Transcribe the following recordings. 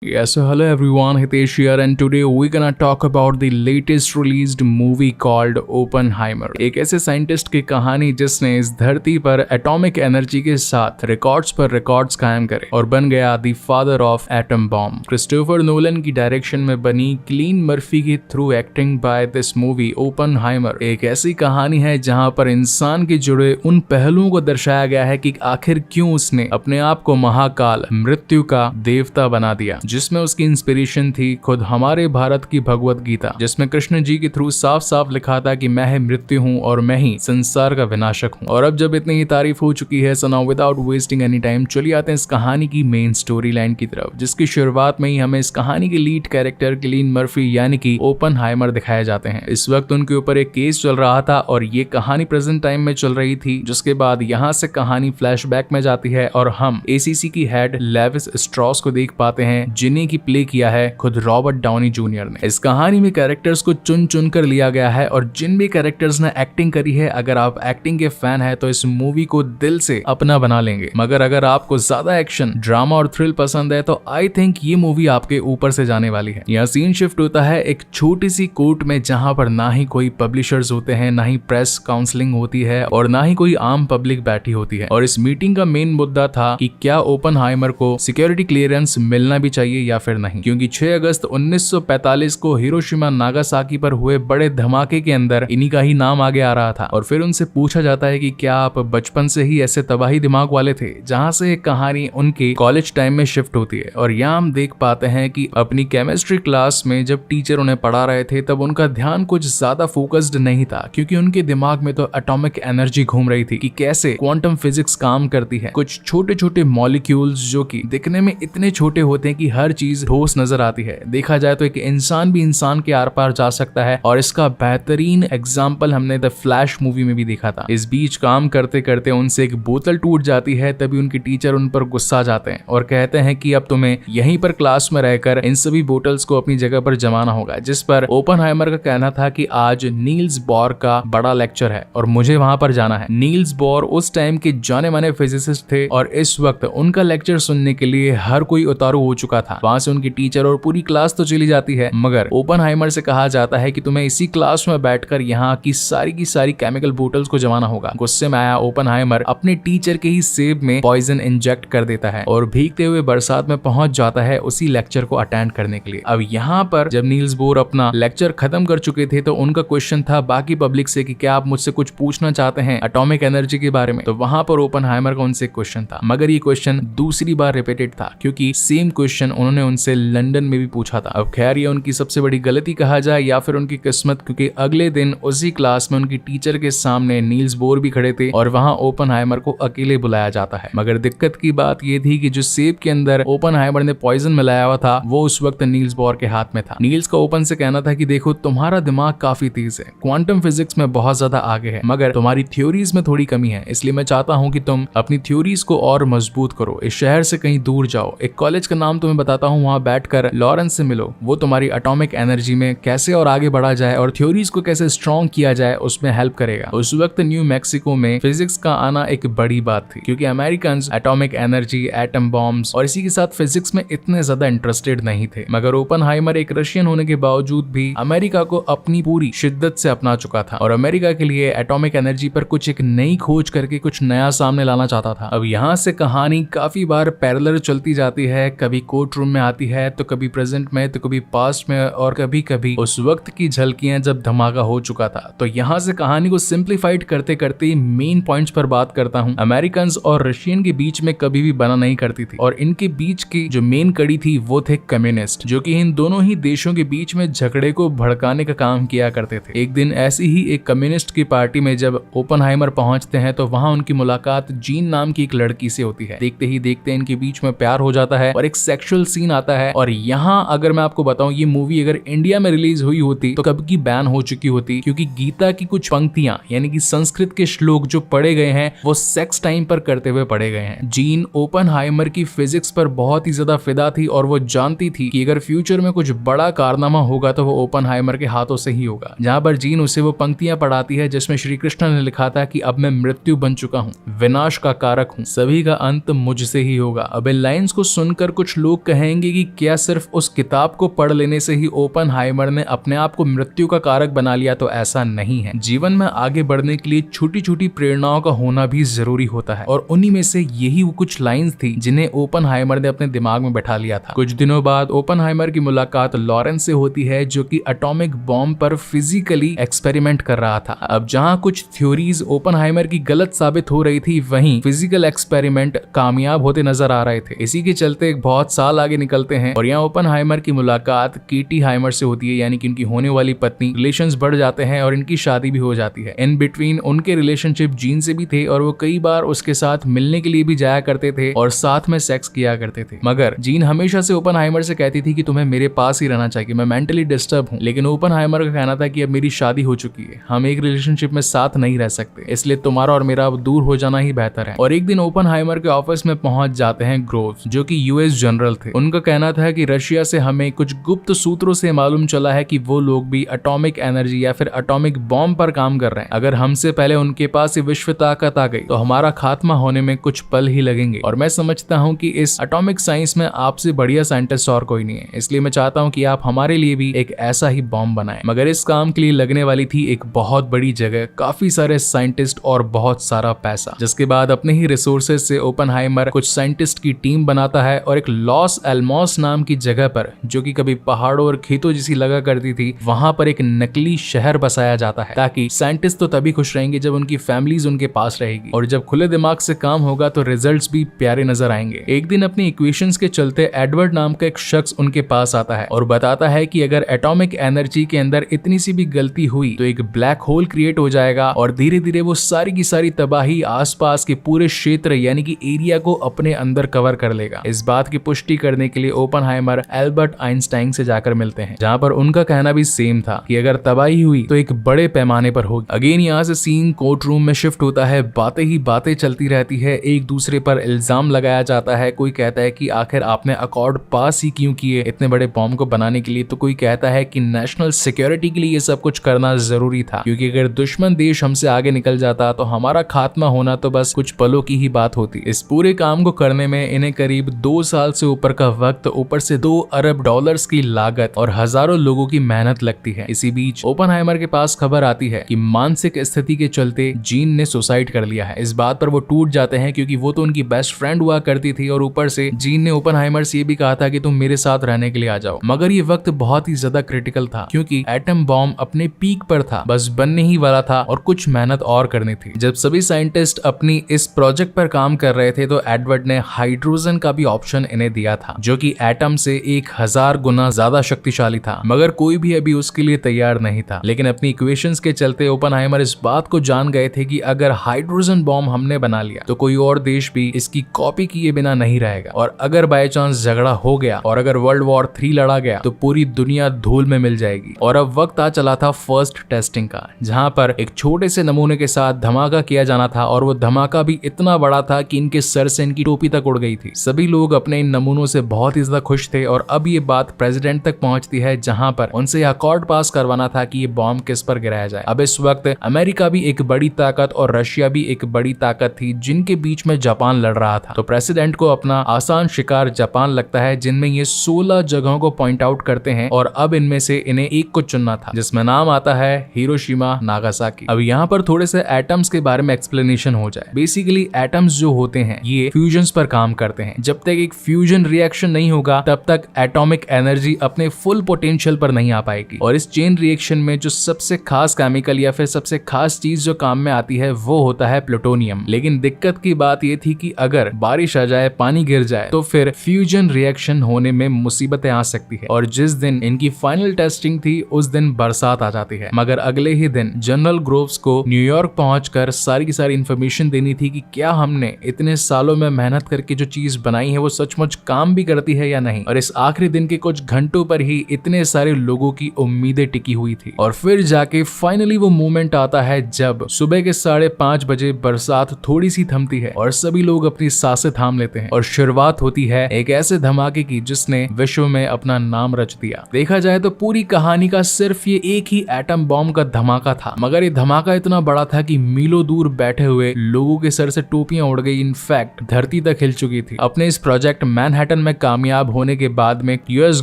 Yes, so hello everyone, Hitesh here and today we're gonna talk about the latest released movie called Oppenheimer। एक ऐसे scientist की कहानी जिसने इस धरती पर एटॉमिक एनर्जी के साथ रिकॉर्ड्स पर रिकॉर्ड्स कायम करे और बन गया the father of atom bomb. Christopher Nolan की डायरेक्शन में बनी किलियन मर्फी की through acting by this movie Oppenheimer एक ऐसी कहानी है जहां पर इंसान के जुड़े उन पहलुओं को दर्शाया गया है कि आखिर क्यों उसने अपने आप को महाकाल मृत्यु का देवता बना दिया, जिसमें उसकी इंस्पिरेशन थी खुद हमारे भारत की भगवत गीता, जिसमें कृष्ण जी के थ्रू साफ साफ लिखा था कि मैं ही मृत्यु हूँ और मैं ही संसार का विनाशक हूँ। और अब जब इतनी ही तारीफ हो चुकी है, so now without wasting any time चलिए आते हैं इस कहानी की मेन स्टोरी लाइन की तरफ, जिसकी शुरुआत में ही हमें इस कहानी के लीड कैरेक्टर किलियन मर्फी यानी कि ओपनहाइमर दिखाए जाते हैं। इस वक्त उनके ऊपर एक केस चल रहा था और ये कहानी प्रेजेंट टाइम में चल रही थी, जिसके बाद यहाँ से कहानी फ्लैशबैक में जाती है और हम एसीसी की हेड लेविस स्ट्रॉस को देख पाते हैं, जिन्हें की प्ले किया है खुद रॉबर्ट डाउनी जूनियर ने। इस कहानी में कैरेक्टर्स को चुन चुन कर लिया गया है और जिन भी कैरेक्टर्स ने एक्टिंग करी है, अगर आप एक्टिंग के फैन है तो इस मूवी को दिल से अपना बना लेंगे। मगर अगर आपको ज्यादा एक्शन, ड्रामा और थ्रिल पसंद है तो आई थिंक ये मूवी आपके ऊपर से जाने वाली है। यहाँ सीन शिफ्ट होता है एक छोटी सी कोर्ट में, जहां पर ना ही कोई पब्लिशर्स होते हैं, ना ही प्रेस काउंसलिंग होती है और ना ही कोई आम पब्लिक बैठी होती है। और इस मीटिंग का मेन मुद्दा था कि क्या ओपनहाइमर को सिक्योरिटी क्लियरेंस मिलना भी चाहिए या फिर नहीं, क्योंकि 6 अगस्त 1945 को हिरोशिमा नागासाकी पर हुए बड़े धमाके के अंदर इन्हीं का ही नाम आगे आ रहा था। और फिर उनसे पूछा जाता है कि क्या आप बचपन से ही ऐसे तबाही दिमाग वाले थे, जहां से एक कहानी उनके कॉलेज टाइम में शिफ्ट होती है। और यहाँ हम देख पाते हैं कि अपनी केमिस्ट्री क्लास में जब टीचर उन्हें पढ़ा रहे थे तब उनका ध्यान कुछ ज्यादा फोकस्ड नहीं था, क्योंकि उनके दिमाग में तो एटॉमिक एनर्जी घूम रही थी कि कैसे क्वांटम फिजिक्स काम करती है। कुछ छोटे छोटे मॉलिक्यूल्स जो कि दिखने में इतने छोटे होते हैं कि हर चीज ठोस नजर आती है। देखा जाए तो एक इंसान भी इंसान के आर पार जा सकता है और इसका बेहतरीन एग्जाम्पल हमने द फ्लैश मूवी में भी देखा था। इस बीच काम करते करते उनसे एक बोतल टूट जाती है, तभी उनके टीचर उन पर गुस्सा जाते हैं और कहते हैं कि अब तुम्हें यहीं पर क्लास में रहकर इन सभी बोतल्स को अपनी जगह पर जमाना होगा। जिस पर ओपनहाइमर का कहना था कि आज नील्स बोर का बड़ा लेक्चर है और मुझे वहां पर जाना है। नील्स बोर उस टाइम के जाने माने फिजिसिस्ट थे और इस वक्त उनका लेक्चर सुनने के लिए हर कोई उतारू हो चुका था। वहां से उनकी टीचर और पूरी क्लास तो चली जाती है, मगर ओपनहाइमर से कहा जाता है कि तुम्हें इसी क्लास में बैठकर यहाँ की सारी केमिकल बोतल्स को जमाना होगा। गुस्से में आया ओपनहाइमर अपने टीचर के ही सेब में पॉइजन इंजेक्ट कर देता है और भीगते हुए बरसात में पहुंच जाता है उसी लेक्चर को अटेंड करने के लिए। अब यहाँ पर जब नील्स बोर अपना लेक्चर खत्म कर चुके थे तो उनका क्वेश्चन था बाकी पब्लिक से कि क्या आप मुझसे कुछ पूछना चाहते हैं एटॉमिक एनर्जी के बारे में। तो वहां पर ओपनहाइमर का उनसे क्वेश्चन था, मगर ये क्वेश्चन दूसरी बार रिपीटेड था, क्योंकि सेम क्वेश्चन उन्होंने उनसे लंदन में भी पूछा था। अब खैर ये उनकी सबसे बड़ी गलती कहा जाए या फिर उनकी किस्मत, क्योंकि अगले दिन उसी क्लास में उनकी टीचर के सामने नील्स बोर भी खड़े थे और वहां ओपनहाइमर को अकेले बुलाया जाता है। मगर दिक्कत की बात ये थी कि जो सेब के अंदर ओपनहाइमर ने पॉइजन मिलाया हुआ था वो उस वक्त नील्स बोर के हाथ में था। नील्स का ओपन से कहना था कि देखो तुम्हारा दिमाग काफी तेज है, क्वांटम फिजिक्स में बहुत ज्यादा आगे है, मगर तुम्हारी थ्योरीज में थोड़ी कमी है, इसलिए मैं चाहता हूँ कि तुम अपनी थ्योरीज को और मजबूत करो, इस शहर से कहीं दूर जाओ, एक कॉलेज का नाम तुम्हें बताता हूँ, वहां बैठकर लॉरेंस से मिलो, वो तुम्हारी एटॉमिक एनर्जी में कैसे और आगे बढ़ा जाए और थ्योरीज को कैसे स्ट्रॉन्ग किया जाए उसमें हेल्प करेगा। उस वक्त न्यू मैक्सिको में फिजिक्स का आना एक बड़ी बात थी, क्योंकि Americans atomic energy, atom bombs और इसी के साथ फिजिक्स में इतने ज्यादा इंटरेस्टेड नहीं थे। मगर ओपनहाइमर एक रशियन होने के बावजूद भी अमेरिका को अपनी पूरी शिद्दत से अपना चुका था और अमेरिका के लिए एटॉमिक एनर्जी पर कुछ एक नई खोज करके कुछ नया सामने लाना चाहता था। अब यहाँ से कहानी काफी बार पैरेलल चलती जाती है, कभी कोर्ट रूम में आती है तो कभी प्रेजेंट में तो कभी पास्ट में और कभी कभी उस वक्त की झलकियां जब धमाका हो चुका था। तो यहाँ से कहानी को सिंप्लीफाइड करते करते मेन पॉइंट्स पर बात करता हूँ। अमेरिकन्स और रशियन के बीच में कभी भी बना नहीं करती थी और इनके बीच की जो मेन कड़ी थी वो थे कम्युनिस्ट, जो कि इन दोनों ही देशों के बीच में झगड़े को भड़काने का काम किया करते थे। एक दिन ऐसी ही एक कम्युनिस्ट की पार्टी में जब ओपनहाइमर पहुंचते हैं तो वहां उनकी मुलाकात जीन नाम की एक लड़की से होती है। देखते ही देखते इनके बीच में प्यार हो जाता है और एक सेक्सुअल सीन आता है। और यहाँ अगर मैं आपको बताऊं, ये मूवी अगर इंडिया में रिलीज हुई होती तो कब की बैन हो चुकी होती, क्योंकि गीता की कुछ पंक्तियां यानी कि संस्कृत के श्लोक जो पढ़े गए हैं वो सेक्स टाइम पर करते हुए पढ़े गए हैं। जीन ओपनहाइमर की फिजिक्स पर बहुत ही ज्यादा फिदा थी और वो जानती थी कि अगर फ्यूचर में कुछ बड़ा कारनामा होगा तो वो ओपनहाइमर के हाथों से ही होगा। जहां पर जीन उसे वो पंक्तियां पढ़ाती है जिसमें श्री कृष्ण ने लिखा था कि अब मैं मृत्यु बन चुका हूँ, विनाश का कारक हूँ, सभी का अंत मुझसे ही होगा। अब इन लाइन्स को सुनकर कुछ लोग कहेंगे कि क्या सिर्फ उस किताब को पढ़ लेने से ही ओपनहाइमर ने अपने आप को मृत्यु का कारक बना लिया, तो ऐसा नहीं है। जीवन में आगे बढ़ने के लिए छोटी छोटी प्रेरणाओं का होना भी जरूरी होता है, और उन्हीं में से यही वो कुछ लाइंस थी जिन्हें ओपनहाइमर ने अपने दिमाग में बैठा लिया था। कुछ दिनों बाद ओपनहाइमर की मुलाकात लॉरेंस से होती है, जो कि एटॉमिक बॉम्ब पर फिजिकली एक्सपेरिमेंट कर रहा था। अब जहां कुछ थ्योरीज ओपनहाइमर की गलत साबित हो रही थी, वहीं फिजिकल एक्सपेरिमेंट कामयाब होते नजर आ रहे थे। इसी के चलते बहुत साल आगे निकलते हैं और यहाँ ओपनहाइमर की मुलाकात केटी हाइमर से होती है, यानी कि उनकी होने वाली पत्नी। रिलेशंस बढ़ जाते हैं और इनकी शादी भी हो जाती है। इन बिटवीन उनके रिलेशनशिप जीन से भी थे और वो कई बार उसके साथ मिलने के लिए भी जाया करते थे और साथ में सेक्स किया करते थे। मगर जीन हमेशा से ओपनहाइमर से कहती थी कि तुम्हें मेरे पास ही रहना चाहिए, मैं मेंटली डिस्टर्ब हूँ। लेकिन ओपनहाइमर का कहना था कि अब मेरी शादी हो चुकी है, हम एक रिलेशनशिप में साथ नहीं रह सकते, इसलिए तुम्हारा और मेरा अब दूर हो जाना ही बेहतर है। और एक दिन ओपनहाइमर के ऑफिस में पहुंच जाते हैं ग्रोव्स, जो कि यूएस जनरल थे। उनका कहना था कि रशिया से हमें कुछ गुप्त सूत्रों से मालूम चला है कि वो लोग भी एटॉमिक एनर्जी या फिर एटॉमिक बॉम्ब पर काम कर रहे हैं। अगर हमसे पहले उनके पास ये विश्व ताकत आ गई तो हमारा खात्मा होने में कुछ पल ही लगेंगे। और मैं समझता हूँ कि इस एटॉमिक साइंस में आपसे बढ़िया साइंटिस्ट और कोई नहीं है, इसलिए मैं चाहता हूँ कि आप हमारे लिए भी एक ऐसा ही बॉम्ब बनाएं। मगर इस काम के लिए लगने वाली थी एक बहुत बड़ी जगह, काफी सारे साइंटिस्ट और बहुत सारा पैसा। जिसके बाद अपने ही रिसोर्सेज से ओपनहाइमर कुछ साइंटिस्ट की टीम बनाता है और एक लॉस एल्मोस नाम की जगह पर, जो कि कभी पहाड़ों और खेतों जैसी लगा करती थी, वहां पर एक नकली शहर बसाया जाता है, ताकि साइंटिस्ट तो तभी खुश रहेंगे जब उनकी फैमिलीज उनके पास रहेगी, और जब खुले दिमाग से काम होगा तो रिजल्ट्स भी प्यारे नजर आएंगे। एक दिन अपनी इक्वेशंस के चलते एडवर्ड नाम का एक शख्स उनके पास आता है और बताता है कि अगर एटॉमिक एनर्जी के अंदर इतनी सी भी गलती हुई तो एक ब्लैक होल क्रिएट हो जाएगा और धीरे धीरे वो सारी की सारी तबाही आसपास के पूरे क्षेत्र यानी कि एरिया को अपने अंदर कवर कर लेगा। इस बात की पुष्टि करने के लिए ओपनहाइमर एल्बर्ट आइंस्टाइन से जाकर मिलते हैं, जहां पर उनका कहना भी सेम था कि अगर तबाही हुई तो एक बड़े पैमाने पर होगी। अगेन यहाँ से सीन कोर्ट रूम में शिफ्ट होता है, बातें ही बातें चलती रहती है, एक दूसरे पर इल्जाम लगाया जाता है। कोई कहता है कि आखिर आपने अकॉर्ड पास ही क्यों किए इतने बड़े बॉम्ब को बनाने के लिए, तो कोई कहता है कि नेशनल सिक्योरिटी के लिए ये सब कुछ करना जरूरी था, क्योंकि अगर दुश्मन देश हमसे आगे निकल जाता तो हमारा खात्मा होना तो बस कुछ पलों की ही बात होती। इस पूरे काम को करने में इन्हें करीब 2 साल से ऊपर का वक्त, ऊपर से $2 अरब की लागत और हजारों लोगों की मेहनत लगती है। इसी बीच ओपनहाइमर के पास खबर आती है कि मानसिक स्थिति के चलते जीन ने सुसाइड कर लिया है। इस बात पर वो टूट जाते हैं, क्योंकि वो तो उनकी बेस्ट फ्रेंड हुआ करती थी और ऊपर से जीन ने ओपनहाइमर से ये भी कहा था कि तुम मेरे साथ रहने के लिए आ जाओ। मगर ये वक्त बहुत ही ज्यादा क्रिटिकल था, क्योंकि एटम बॉम्ब अपने पीक पर था, बस बनने ही वाला था और कुछ मेहनत और करनी थी। जब सभी साइंटिस्ट अपनी इस प्रोजेक्ट पर काम कर रहे थे तो एडवर्ड ने हाइड्रोजन का भी ऑप्शन इन्हें दिया था, जो कि एटम से 1000 गुना ज्यादा शक्तिशाली था। मगर कोई भी अभी उसके लिए तैयार नहीं था। लेकिन अपनी इक्वेशंस के चलते ओपनहाइमर इस बात को जान गए थे कि अगर हाइड्रोजन बॉम्ब हमने बना लिया तो कोई और देश भी इसकी कॉपी किए बिना नहीं रहेगा, और अगर बाय चांस झगड़ा हो गया और अगर वर्ल्ड वॉर 3 लड़ा गया तो पूरी दुनिया धूल में मिल जाएगी। और अब वक्त आ चला था फर्स्ट टेस्टिंग का, जहां पर एक छोटे से नमूने के साथ धमाका किया जाना था, और वो धमाका भी इतना बड़ा था कि इनके सर से इनकी टोपी तक उड़ गई थी। सभी लोग अपने इन नमूनों से बहुत ही ज्यादा खुश थे, और अब ये बात प्रेसिडेंट तक पहुंचती है, जहां पर उनसे अकॉर्ड पास करवाना था कि ये बॉम्ब किस पर गिराया जाए। अब इस वक्त अमेरिका भी एक बड़ी ताकत और रशिया भी एक बड़ी ताकत थी, जिनके बीच में जापान लड़ रहा था। तो प्रेसिडेंट को अपना आसान शिकार जापान लगता है, जिनमें ये 16 जगहों को पॉइंट आउट करते हैं, और अब इनमें से इन्हें एक को चुनना था, जिसमें नाम आता है हिरोशिमा नागासाकी। अब यहाँ पर थोड़े से एटम्स के बारे में एक्सप्लेनेशन हो जाए। बेसिकली एटम्स जो होते हैं ये फ्यूजन्स पर काम करते हैं। जब तक एक फ्यूजन रिएक्शन नहीं होगा तब तक एटॉमिक एनर्जी अपने फुल पोटेंशियल पर नहीं आ पाएगी। और इस चेन रिएक्शन में जो सबसे खास केमिकल या फिर सबसे खास चीज जो काम में आती है वो होता है प्लूटोनियम। लेकिन दिक्कत की बात ये थी कि अगर बारिश आ जाए, पानी गिर जाए, तो फिर फ्यूजन रिएक्शन होने में मुसीबतें आ सकती है। और जिस दिन इनकी फाइनल टेस्टिंग थी उस दिन बरसात आ जाती है। मगर अगले ही दिन जनरल ग्रोव्स को न्यूयॉर्क पहुंचकर सारी की सारी इंफॉर्मेशन देनी थी कि क्या हमने इतने सालों में मेहनत करके जो चीज बनाई है वो सचमुच काम भी करती है या नहीं। और इस आखिरी दिन के कुछ घंटों पर ही इतने सारे लोगों की उम्मीदें टिकी हुई थी। और फिर जाके फाइनली वो मोमेंट आता है जब सुबह के 5:30 बजे बरसात थोड़ी सी थमती है और सभी लोग अपनी सांसें थाम लेते हैं, और शुरुआत होती है एक ऐसे धमाके की जिसने विश्व में अपना नाम रच दिया। देखा जाए तो पूरी कहानी का सिर्फ ये एक ही एटम बॉम्ब का धमाका था, मगर ये धमाका इतना बड़ा था कि मीलों दूर बैठे हुए लोगों के सर से टोपियां उड़ गई, इनफैक्ट धरती तक हिल चुकी थी। अपने इस प्रोजेक्ट मैनहट्टन मैनहट्टन में कामयाब होने के बाद में यूएस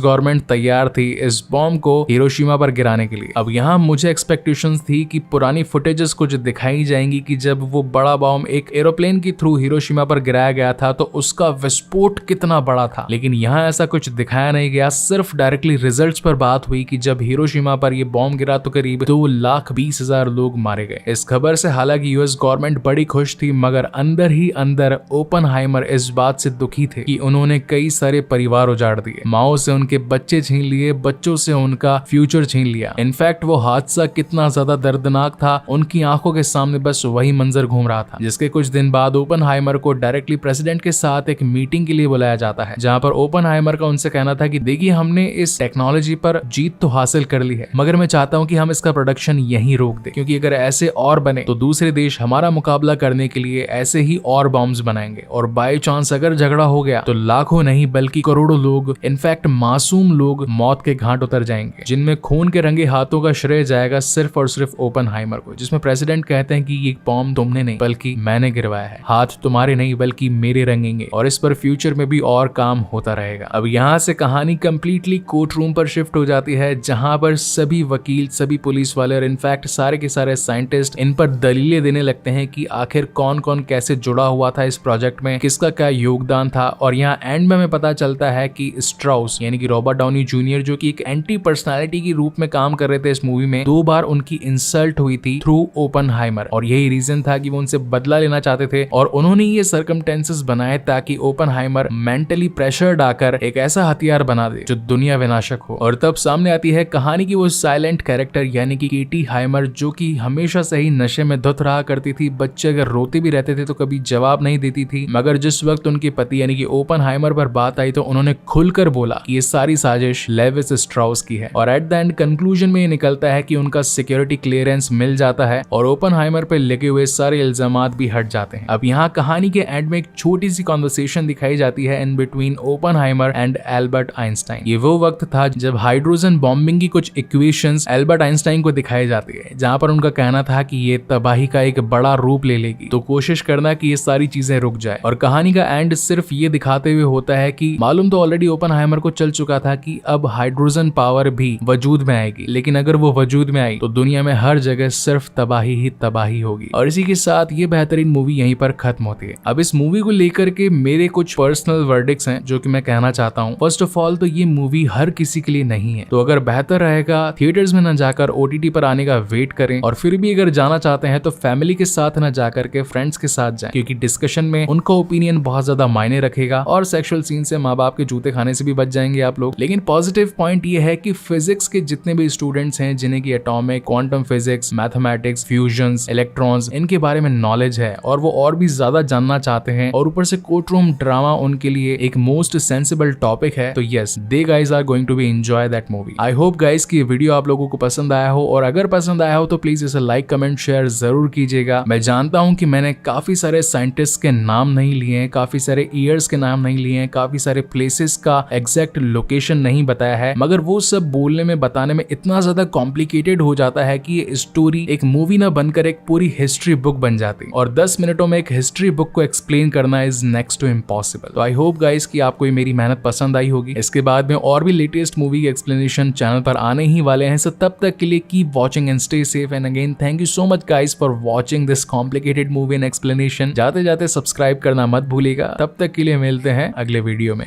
गवर्नमेंट तैयार थी इस बॉम्ब को हिरोशिमा पर गिराने के लिए। अब यहाँ मुझे एक्सपेक्टेशंस थी कि पुरानी फुटेजेस कुछ दिखाई जाएंगी कि जब वो बड़ा बॉम्ब एक एरोप्लेन के थ्रू हिरोशिमा पर गिराया गया था तो उसका विस्फोट कितना बड़ा था, लेकिन यहाँ ऐसा कुछ दिखाया नहीं गया। सिर्फ डायरेक्टली रिजल्ट्स पर बात हुई कि जब हिरोशिमा पर ये बॉम्ब गिरा तो करीब 2,20,000 लोग मारे गए। इस खबर से हालांकि यूएस गवर्नमेंट बड़ी खुश थी, मगर अंदर ही अंदर ओपनहाइमर इस बात से दुखी थे कि उन्होंने कई सारे परिवार उजाड़ दिए, माओ से उनके बच्चे छीन लिए, बच्चों से उनका फ्यूचर छीन लिया। इनफैक्ट वो हादसा कितना ज्यादा दर्दनाक था, उनकी आंखों के सामने बस वही मंजर घूम रहा था। जिसके कुछ दिन बाद ओपनहाइमर को डायरेक्टली प्रेसिडेंट के साथ एक मीटिंग के लिए बुलाया जाता है, जहां पर ओपनहाइमर का उनसे कहना था कि देखिए हमने इस टेक्नोलॉजी पर जीत तो हासिल कर ली है, मगर मैं चाहता हूं कि हम इसका प्रोडक्शन यहीं रोक दें, क्योंकि अगर ऐसे और बने तो दूसरे देश हमारा मुकाबला करने के लिए ऐसे ही और बॉम्ब्स बनाएंगे, और बाय चांस अगर झगड़ा हो गया तो लाखों नहीं बल्कि करोड़ों लोग, इनफैक्ट मासूम लोग मौत के घाट उतर जाएंगे, जिनमें खून के रंगे हाथों का श्रेय जाएगा सिर्फ और सिर्फ ओपनहाइमर को। जिसमें प्रेसिडेंट कहते हैं कि ये बॉम्ब तुमने नहीं बल्कि मैंने गिरवाया है, हाथ तुम्हारे नहीं बल्कि मेरे रंगेंगे, और इस पर फ्यूचर में भी और काम होता रहेगा। अब यहाँ से कहानी कंप्लीटली कोर्ट रूम पर शिफ्ट हो जाती है, जहां पर सभी वकील, सभी पुलिस वाले और इनफैक्ट सारे के सारे साइंटिस्ट इन पर दलीलें देने लगते हैं कि आखिर कौन कौन कैसे जुड़ा हुआ था इस प्रोजेक्ट में, किसका क्या योगदान था। और यहाँ एंड में हमें पता चलता है कि स्ट्राउस यानी कि रॉबर्ट डाउनी जूनियर, जो कि एक एंटी पर्सनालिटी के रूप में काम कर रहे थे इस मूवी में, 2 बार उनकी इंसल्ट हुई थी थ्रू ओपनहाइमर, और यही रीजन था कि वो उनसे बदला लेना चाहते थे, और उन्होंने ये सर्कमस्टेंसेस बनाए ताकि ओपनहाइमर मेंटली प्रेशर डालकर एक ऐसा हथियार बना दे जो दुनिया विनाशक हो। और तब सामने आती है कहानी की वो साइलेंट कैरेक्टर यानी कि केटी हाइमर, जो कि हमेशा से ही नशे में धुत रहा करती थी। बच्चे अगर रोते भी रहते थे तो कभी जवाब नहीं देती थी, मगर जिस वक्त उनके पति यानी कि ओपनहाइमर पर बात आई तो उन्होंने खुलकर बोला कि ये सारी साजिश लेविस स्ट्राउस की है। और एट द एंड कंक्लूजन में ये निकलता है कि उनका सिक्योरिटी क्लियरेंस मिल जाता है और ओपनहाइमर पे लगे हुए सारे इल्जामात भी हट जाते हैं। अब यहाँ कहानी के एंड में एक छोटी सी कॉन्वर्सेशन दिखाई जाती है in between Oppenheimer and Albert Einstein. ये वो वक्त था जब हाइड्रोजन बॉम्बिंग की कुछ इक्वेशंस एल्बर्ट आइंस्टाइन को दिखाई जाती है, जहां पर उनका कहना था कि ये तबाही का एक बड़ा रूप ले लेगी, तो कोशिश करना कि ये सारी चीजें रुक जाए। और कहानी का एंड सिर्फ ये दिखाते हुए होता है कि मालूम तो ऑलरेडी ओपनहाइमर को चल चुका था कि अब हाइड्रोजन पावर भी वजूद में आएगी, लेकिन अगर वो वजूद में आई तो दुनिया में हर जगह सिर्फ तबाही ही तबाही होगी। और इसी के साथ ये बेहतरीन मूवी यहीं पर खत्म होती है। अब इस मूवी को लेकर के मेरे कुछ पर्सनल वर्डिक्ट्स हैं जो कि मैं कहना चाहता हूँ। फर्स्ट ऑफ ऑल तो ये मूवी हर किसी के लिए नहीं है, तो अगर बेहतर रहेगा थिएटर्स में न जाकर ओटीटी पर आने का वेट करें, और फिर भी अगर जाना चाहते हैं तो फैमिली के साथ न जाकर के फ्रेंड्स के साथ जाएं, क्योंकि डिस्कशन में उनका ओपिनियन बहुत ज्यादा मायने रखेगा, और सेक्सुअल सीन से माँ बाप के जूते खाने से भी बच जाएंगे आप लोग। लेकिन पॉजिटिव पॉइंट ये है कि फिजिक्स के जितने भी स्टूडेंट्स हैं जिन्हें की atomic, quantum physics, mathematics, fusions, electrons, इनके बारे में नॉलेज है और वो और भी ज्यादा जानना चाहते हैं, और ऊपर से कोर्ट रूम ड्रामा उनके लिए एक मोस्ट सेंसिबल टॉपिक है, तो yes they guys are going to be enjoy that movie. I hope guys की वीडियो आप लोगों को पसंद आया हो, और अगर पसंद आया हो तो प्लीज इसे लाइक, कमेंट, शेयर जरूर कीजिएगा। मैं जानता हूं कि मैंने काफी सारे साइंटिस्ट के नाम नहीं लिए हैं, काफी सारे ईयर्स के नाम नहीं लिए हैं, काफी सारे प्लेसेस का एग्जैक्ट लोकेशन नहीं बताया है, मगर वो सब बोलने में, बताने में इतना ज्यादा कॉम्प्लिकेटेड हो जाता है कि ये स्टोरी एक मूवी ना बनकर एक पूरी हिस्ट्री बुक बन जाती, और 10 मिनटों में एक हिस्ट्री बुक को एक्सप्लेन करना इज नेक्स्ट टू इम्पॉसिबल। तो आई होप गाइस कि आपको ये मेरी मेहनत पसंद आई होगी। इसके बाद में और भी लेटेस्ट मूवी के एक्सप्लेनेशन चैनल पर आने ही वाले हैं, सो तब तक के लिए keep watching and stay safe. And again thank you so much guys for watching this complicated movie and explanation. जाते जाते सब्सक्राइब करना मत भूलिएगा। तब तक के लिए मिलते हैं अगले वीडियो में।